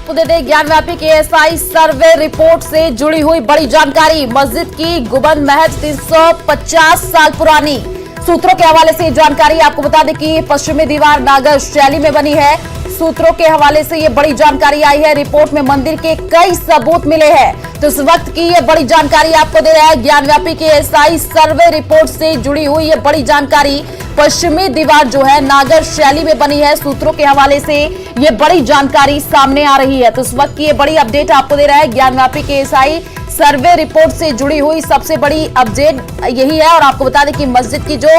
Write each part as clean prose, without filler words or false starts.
आपको दे दें Gyanvapi KSI survey report से जुड़ी हुई बड़ी जानकारी। मस्जिद की गुंबद महज 350 साल पुरानी। सूत्रों के हवाले से जानकारी आपको बता दें कि पश्चिमी दीवार नागर शैली में बनी है। सूत्रों के हवाले से ये बड़ी जानकारी आई है। रिपोर्ट में मंदिर के कई सबूत मिले हैं। तो इस वक्त की ये बड़ी जानकारी आपको दे रहा है ज्ञानव्यापी केएसआई सर्वे रिपोर्ट से जुड़ी हुई ये बड़ी जानकारी। पश्चिमी दीवार जो है नागर शैली में बनी है। सूत्रों के हवाले से ये बड़ी जानकारी सामने आ रही है। तो इस वक्त की ये बड़ी अपडेट आपको दे रहा है ज्ञानव्यापी केएसआई सर्वे रिपोर्ट से जुड़ी हुई सबसे बड़ी अपडेट यही है। और आपको बता दें कि मस्जिद की जो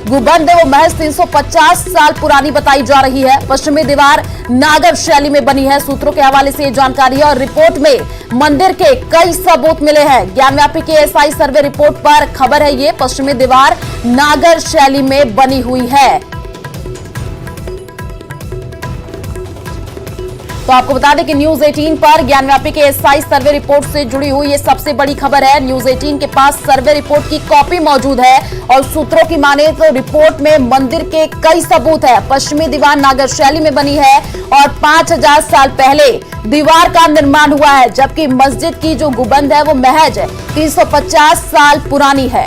गुंबद है वो महज 350 साल पुरानी बताई जा रही है। पश्चिमी दीवार नागर शैली में बनी है। सूत्रों के हवाले से ये जानकारी है और रिपोर्ट में मंदिर के कई सबूत मिले हैं। ज्ञानव्यापी केएसआई सर्वे रिपोर्ट पर खबर है। ये पश्चिमी दीवार नागर शैली में बनी हुई है। तो आपको बता दें कि न्यूज 18 पर ज्ञानव्यापी केएसआई सर्वे रिपोर्ट से जुड़ी हुई ये सबसे बड़ी खबर है। न्यूज 18 के पास सर्वे रिपोर्ट की कॉपी मौजूद है और सूत्रों की माने तो रिपोर्ट में मंदिर के कई सबूत है। पश्चिमी दीवार नागर शैली में बनी है और 5000 साल पहले दीवार का निर्माण हुआ है, जबकि मस्जिद की जो गुंबद है वो महज 350 साल पुरानी है।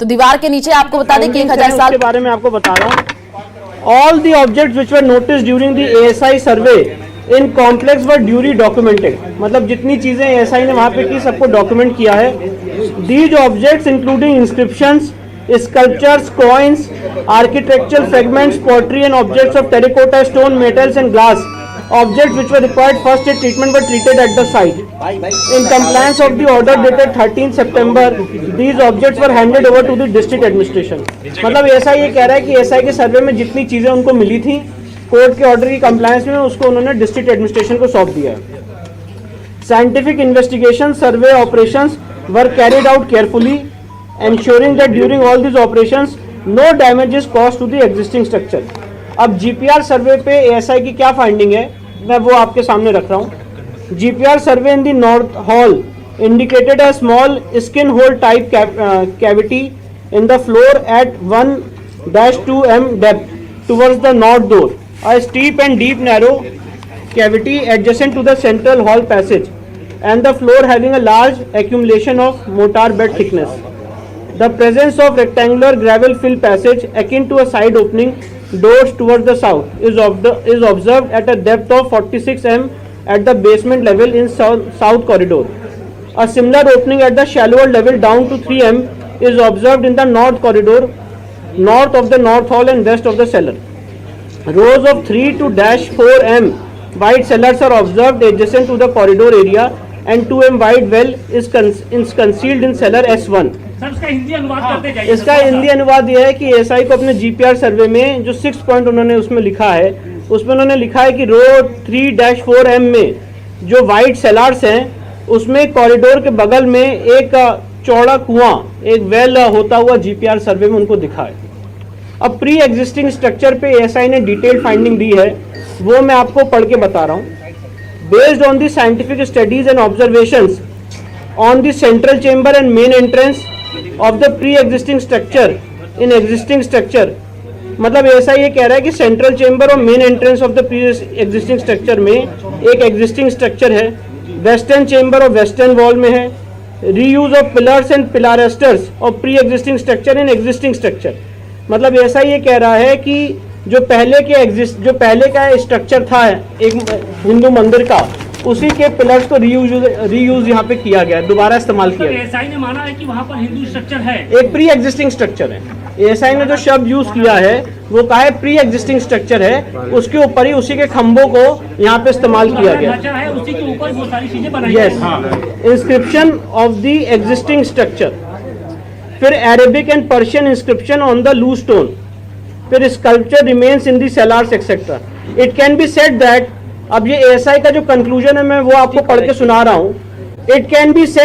तो दीवार के नीचे आपको बता दें कि 1000 साल के बारे में आपको बता रहा हूँ। All the objects which were noticed during the ASI survey in complex were duly documented. मतलब जितनी चीजें ASI ने वहाँ पे की सबको डॉक्यूमेंट किया है। These objects including inscriptions, sculptures, coins, architectural fragments, pottery and objects of terracotta, stone, metals and glass. Objects which were required first aid treatment were treated at the site. In compliance of the order dated 13 September, these objects were handed over to the district administration. मतलब ऐसा ये कह रहा है कि SI के सर्वे में जितनी चीजें उनको मिली थी कोर्ट के ऑर्डर की कंप्लायंस में, उसको उन्होंने डिस्ट्रिक्ट एडमिनिस्ट्रेशन को सौंप दिया है। Scientific investigation survey operations were carried out carefully, ensuring that during all these operations no damage is caused to the existing structure. अब जीपीआर सर्वे पे एएसआई की क्या फाइंडिंग है मैं वो आपके सामने रख रहा हूँ। GPR survey in the north hall indicated a small skin hole type cavity in the floor at 1-2 m depth towards the north door, a steep and deep narrow cavity adjacent to the central hall passage and the floor having a large accumulation of mortar bed thickness. The presence of rectangular gravel fill passage akin to a side opening doors towards the south is observed at a depth of 46 m at the basement level in south corridor. A similar opening at the shallower level down to 3 m is observed in the north corridor, north of the north hall and west of the cellar. Rows of 3 to -4 m wide cellars are observed adjacent to the corridor area and 2 m wide well is concealed in cellar S1. इसका हिंदी अनुवाद करते जाइए। इसका हिंदी अनुवाद यह है कि SI को अपने जीपीआर सर्वे में जो 6 पॉइंट उन्होंने उसमें लिखा है, उसमें उन्होंने लिखा है कि रो 3-4 m में जो वाइड सेलार्स हैं उसमें कॉरिडोर के बगल में एक चौड़ा कुआं, एक वेल होता हुआ जीपीआर सर्वे में उनको दिखा है। अब प्री एग्जिस्टिंग स्ट्रक्चर पे एसआई ने डिटेल फाइंडिंग दी है, वो मैं आपको पढ़ के बता रहा हूँ। Based on the scientific studies and observations on the central chamber and main entrance of the pre existing structure in existing structure, मतलब ऐसा ये कह रहा है कि सेंट्रल चेंबर और main entrance of the pre existing structure में एक एग्जिस्टिंग स्ट्रक्चर है। वेस्टर्न चेंबर और वेस्टर्न वॉल में है। Reuse of pillars and pilasters of pre existing structure in existing structure, मतलब ऐसा ये कह रहा है कि जो पहले का स्ट्रक्चर था एक हिंदू मंदिर का, उसी के पिलर्स को रीयूज यहाँ पे किया गया, दोबारा इस्तेमाल किया गया। एएसआई ने माना है कि वहाँ पर हिंदू स्ट्रक्चर है, एक प्री एग्जिस्टिंग स्ट्रक्चर है। एएसआई ने जो शब्द यूज किया है वो कहा है प्री एग्जिस्टिंग स्ट्रक्चर है, उसके ऊपर ही उसी के खंभों को यहाँ पे इस्तेमाल किया गया है, उसी के ऊपर बहुत सारी चीजें बनाई yes. Inscription of the existing structure, फिर Arabic and Persian inscription on the loose stone, फिर sculpture remains in the cellars etcetera. It can be said that, अब ये एएसआई का जो कंक्लूजन है मैं वो आपको पढ़ के सुना रहा हूँ। It can be said